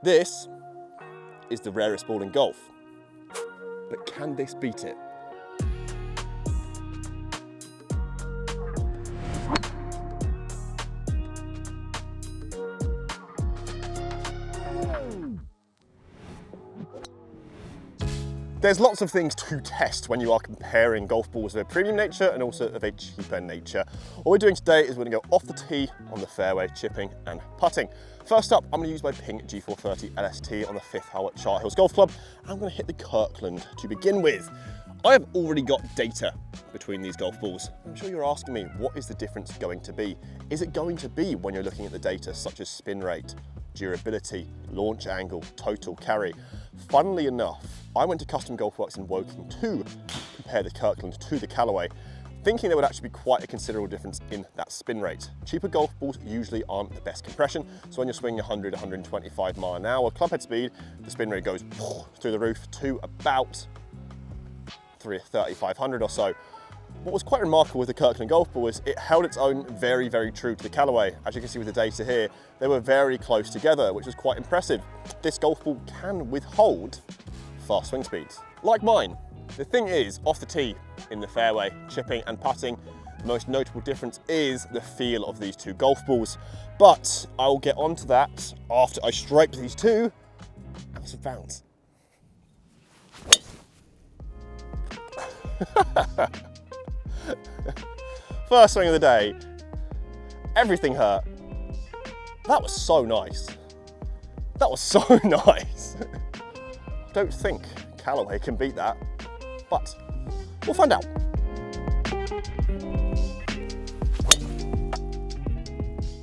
This is the rarest ball in golf, but can this beat it? There's lots of things to test when you are comparing golf balls of a premium nature and also of a cheaper nature. What we're doing today is we're going to go off the tee on the fairway, chipping and putting. First up, I'm going to use my Ping G430 LST on the 5th hole at Chart Hills Golf Club. I'm going to hit the Kirkland to begin with. I have already got data between these golf balls. I'm sure you're asking me, what is the difference going to be? Is it going to be when you're looking at the data such as spin rate, durability, launch angle, total carry? Funnily enough, I went to Custom Golf Works in Woking to compare the Kirkland to the Callaway, thinking there would actually be quite a considerable difference in that spin rate. Cheaper golf balls usually aren't the best compression, so when you're swinging 100, 125 mile an hour clubhead speed, the spin rate goes through the roof to about 3,500 or so. What was quite remarkable with the Kirkland golf ball is it held its own very, very true to the Callaway. As you can see with the data here, they were very close together, which was quite impressive. This golf ball can withhold fast swing speeds, like mine. The thing is, off the tee, in the fairway, chipping and putting, the most notable difference is the feel of these two golf balls. But I'll get onto that after I stripe these two and some bounce. First swing of the day, everything hurt. That was so nice. That was so nice. I don't think Callaway can beat that, but we'll find out.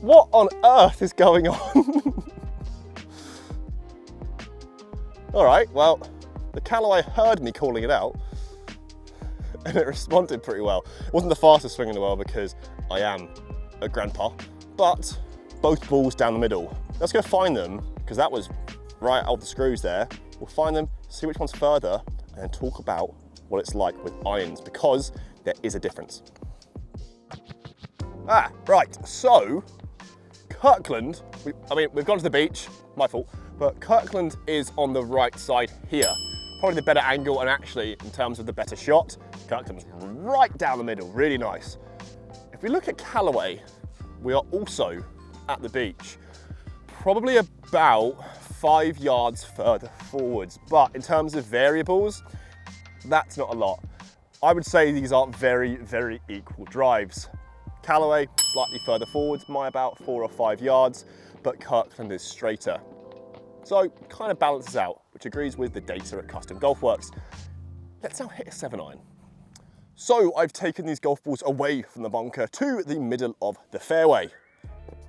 What on earth is going on? All right, well, the Callaway heard me calling it out and it responded pretty well. It wasn't the fastest swing in the world because I am a grandpa, but both balls down the middle. Let's go find them, because that was right out the screws there. We'll find them, see which one's further, and then talk about what it's like with irons, because there is a difference. Right, so Kirkland, we've gone to the beach, my fault, but Kirkland is on the right side here. Probably the better angle, and actually, in terms of the better shot, Kirkland's right down the middle, really nice. If we look at Callaway, we are also at the beach, probably about 5 yards further forwards, but in terms of variables, that's not a lot. I would say these are very, very equal drives. Callaway, slightly further forwards, my about 4 or 5 yards, but Kirkland is straighter. So, kind of balances out, which agrees with the data at Custom Golf Works. Let's now hit a 7-iron. So, I've taken these golf balls away from the bunker to the middle of the fairway.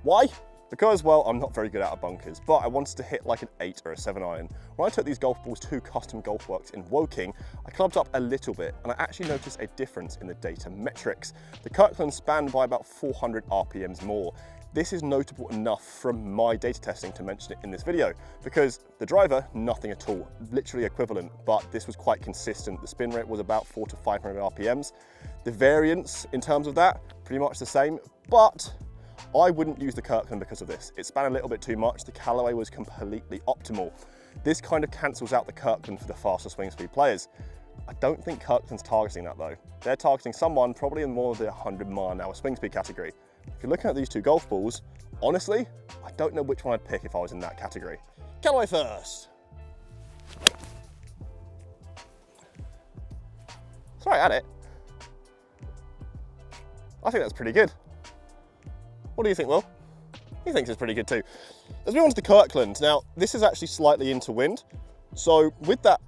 Why? Because, well, I'm not very good out of bunkers, but I wanted to hit like an 8 or a 7-iron. When I took these golf balls to Custom Golf Works in Woking, I clubbed up a little bit, and I actually noticed a difference in the data metrics. The Kirkland spanned by about 400 RPMs more. This is notable enough from my data testing to mention it in this video, because the driver, nothing at all, literally equivalent, but this was quite consistent. The spin rate was about 400 to 500 RPMs. The variance in terms of that, pretty much the same, but I wouldn't use the Kirkland because of this. It span a little bit too much. The Callaway was completely optimal. This kind of cancels out the Kirkland for the faster swing speed players. I don't think Kirkland's targeting that though. They're targeting someone probably in more of the 100 mile an hour swing speed category. If you're looking at these two golf balls, honestly, I don't know which one I'd pick if I was in that category. Callaway first. Sorry, at it. I think that's pretty good. What do you think, Will? He thinks it's pretty good too. Let's move on to the Kirkland. Now, this is actually slightly into wind. So with that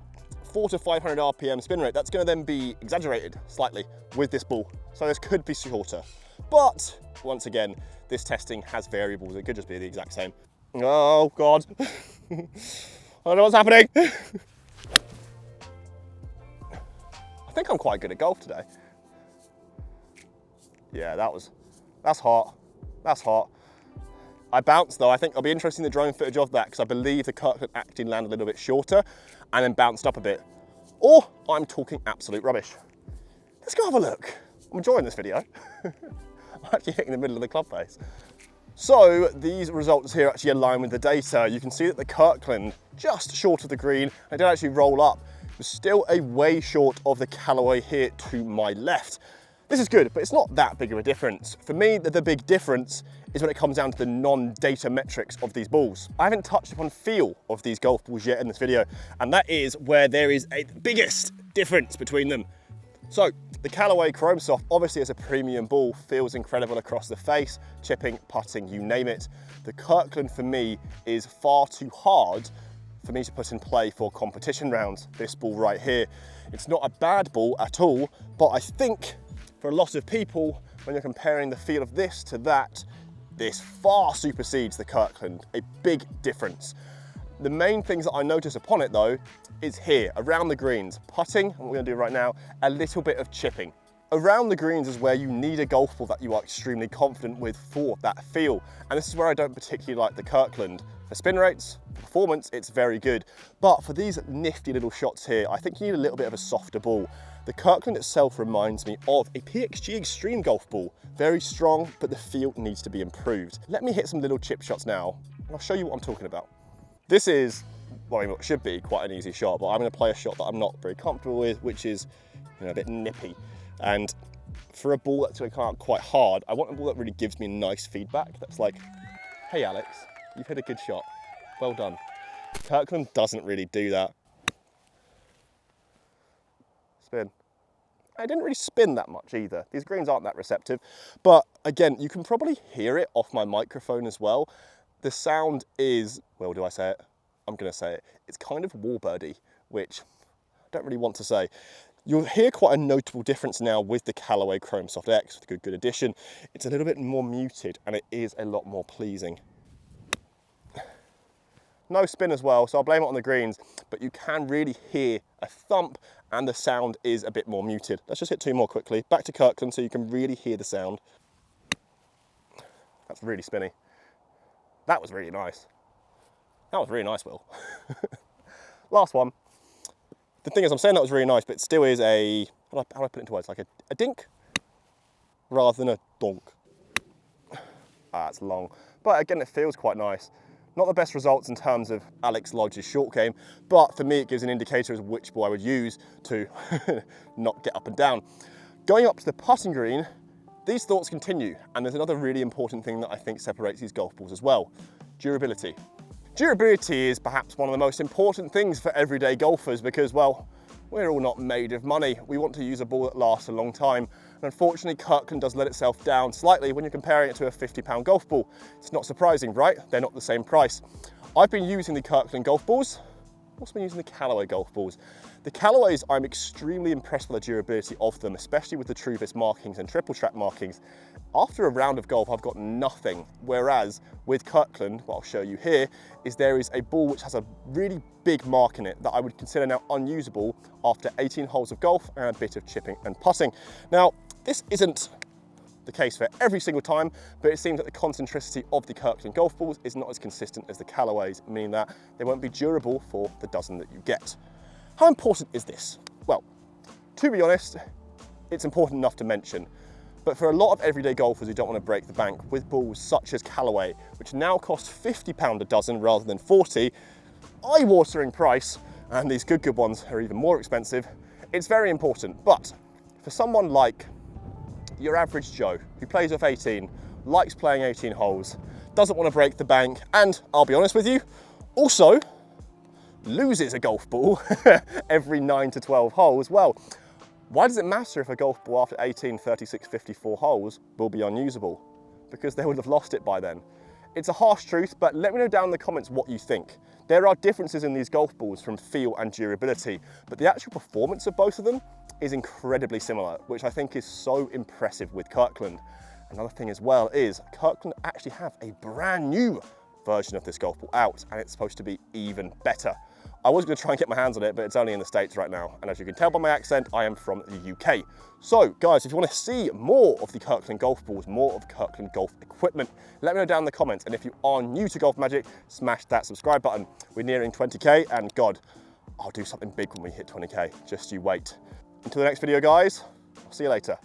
400 to 500 RPM spin rate, that's going to then be exaggerated slightly with this ball. So this could be shorter. But once again, this testing has variables. It could just be the exact same. Oh God. I don't know what's happening. I think I'm quite good at golf today. Yeah, that's hot. That's hot. I bounced though. I think I'll be interested in the drone footage of that because I believe the Kirkland actually landed a little bit shorter and then bounced up a bit. Or I'm talking absolute rubbish. Let's go have a look. I'm enjoying this video. I'm actually hitting the middle of the club face. So these results here actually align with the data. You can see that the Kirkland, just short of the green, I did actually roll up, was still a way short of the Callaway here to my left. This is good, but it's not that big of a difference. For me, the big difference is when it comes down to the non-data metrics of these balls. I haven't touched upon feel of these golf balls yet in this video, and that is where there is a biggest difference between them. So, the Callaway Chrome Soft, obviously as a premium ball, feels incredible across the face, chipping, putting, you name it. The Kirkland for me is far too hard for me to put in play for competition rounds. This ball right here, it's not a bad ball at all, but I think for a lot of people, when you're comparing the feel of this to that, this far supersedes the Kirkland, a big difference. The main things that I notice upon it though, is here, around the greens, putting, and what we're gonna do right now, a little bit of chipping. Around the greens is where you need a golf ball that you are extremely confident with for that feel. And this is where I don't particularly like the Kirkland. For spin rates, performance, it's very good. But for these nifty little shots here, I think you need a little bit of a softer ball. The Kirkland itself reminds me of a PXG Extreme golf ball. Very strong, but the feel needs to be improved. Let me hit some little chip shots now, and I'll show you what I'm talking about. This is, well, it should be quite an easy shot, but I'm gonna play a shot that I'm not very comfortable with, which is, you know, a bit nippy. And for a ball that's gonna come out quite hard, I want a ball that really gives me nice feedback. That's like, hey Alex, you've hit a good shot, well done. Kirkland doesn't really do that. Spin. I didn't really spin that much either. These greens aren't that receptive, but again, you can probably hear it off my microphone as well. The sound is, well, do I say it? I'm gonna say it. It's kind of warbirdy, which I don't really want to say. You'll hear quite a notable difference now with the Callaway Chrome Soft X, with a good addition. It's a little bit more muted and it is a lot more pleasing. No spin as well, so I'll blame it on the greens, but you can really hear a thump and the sound is a bit more muted. Let's just hit two more quickly. Back to Kirkland so you can really hear the sound. That's really spinny. That was really nice. That was really nice, Will. Last one. The thing is, I'm saying that was really nice, but it still is a, how do I put it into words? Like a dink rather than a donk. Ah, it's long. But again, it feels quite nice. Not the best results in terms of Alex Lodge's short game, but for me, it gives an indicator of which ball I would use to not get up and down. Going up to the putting green, these thoughts continue, and there's another really important thing that I think separates these golf balls as well, durability. Durability is perhaps one of the most important things for everyday golfers because, well, we're all not made of money. We want to use a ball that lasts a long time. And unfortunately, Kirkland does let itself down slightly when you're comparing it to a 50-pound golf ball. It's not surprising, right? They're not the same price. I've been using the Kirkland golf balls. I've also been using the Callaway golf balls. The Callaways, I'm extremely impressed with the durability of them, especially with the Truvis markings and triple track markings. After a round of golf, I've got nothing. Whereas with Kirkland, what I'll show you here, is there is a ball which has a really big mark in it that I would consider now unusable after 18 holes of golf and a bit of chipping and putting. Now, this isn't the case for every single time, but it seems that the concentricity of the Kirkland golf balls is not as consistent as the Callaways, meaning that they won't be durable for the dozen that you get. How important is this? Well, to be honest, it's important enough to mention. But for a lot of everyday golfers who don't want to break the bank with balls such as Callaway, which now cost £50 a dozen rather than 40, eye-watering price, and these good ones are even more expensive, it's very important. But for someone like your average Joe, who plays off 18, likes playing 18 holes, doesn't want to break the bank, and I'll be honest with you, also loses a golf ball every 9 to 12 holes, well, why does it matter if a golf ball after 18, 36, 54 holes will be unusable? Because they would have lost it by then. It's a harsh truth, but let me know down in the comments what you think. There are differences in these golf balls from feel and durability, but the actual performance of both of them is incredibly similar, which I think is so impressive with Kirkland. Another thing as well is Kirkland actually have a brand new version of this golf ball out, and it's supposed to be even better. I was going to try and get my hands on it, but it's only in the States right now. And as you can tell by my accent, I am from the UK. So guys, if you want to see more of the Kirkland golf balls, more of Kirkland golf equipment, let me know down in the comments. And if you are new to Golf Magic, smash that subscribe button. We're nearing 20K, and God, I'll do something big when we hit 20K. Just you wait. Until the next video, guys, I'll see you later.